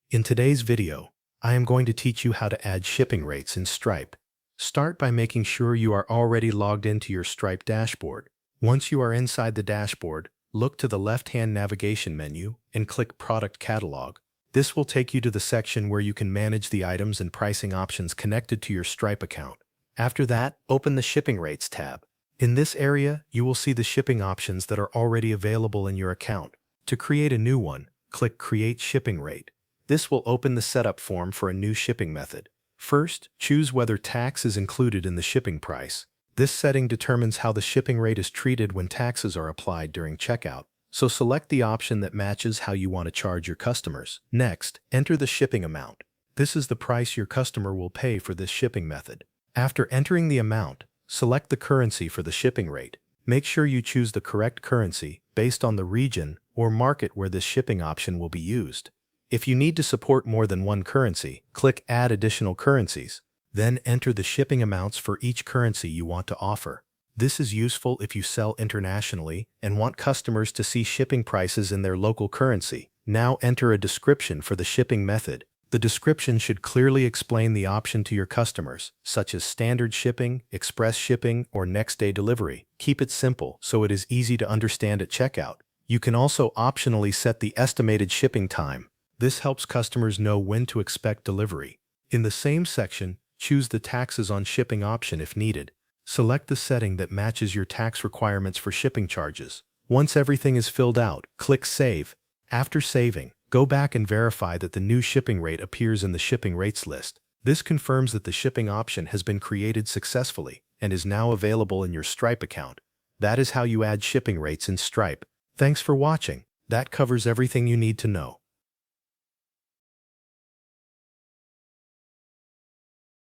In today's video, I am going to teach you how to add shipping rates in Stripe. Start by making sure you are already logged into your Stripe dashboard. Once you are inside the dashboard, look to the left-hand navigation menu and click Product Catalog. This will take you to the section where you can manage the items and pricing options connected to your Stripe account. After that, open the Shipping Rates tab. In this area, you will see the shipping options that are already available in your account. To create a new one, click Create Shipping Rate. This will open the setup form for a new shipping method. First, choose whether tax is included in the shipping price. This setting determines how the shipping rate is treated when taxes are applied during checkout. So select the option that matches how you want to charge your customers. Next, enter the shipping amount. This is the price your customer will pay for this shipping method. After entering the amount, select the currency for the shipping rate. Make sure you choose the correct currency based on the region or market where this shipping option will be used. If you need to support more than one currency, click Add Additional Currencies. Then enter the shipping amounts for each currency you want to offer. This is useful if you sell internationally and want customers to see shipping prices in their local currency. Now enter a description for the shipping method. The description should clearly explain the option to your customers, such as standard shipping, express shipping, or next-day delivery. Keep it simple so it is easy to understand at checkout. You can also optionally set the estimated shipping time. This helps customers know when to expect delivery. In the same section, choose the taxes on shipping option if needed. Select the setting that matches your tax requirements for shipping charges. Once everything is filled out, click Save. After saving, go back and verify that the new shipping rate appears in the shipping rates list. This confirms that the shipping option has been created successfully and is now available in your Stripe account. That is how you add shipping rates in Stripe. Thanks for watching. That covers everything you need to know.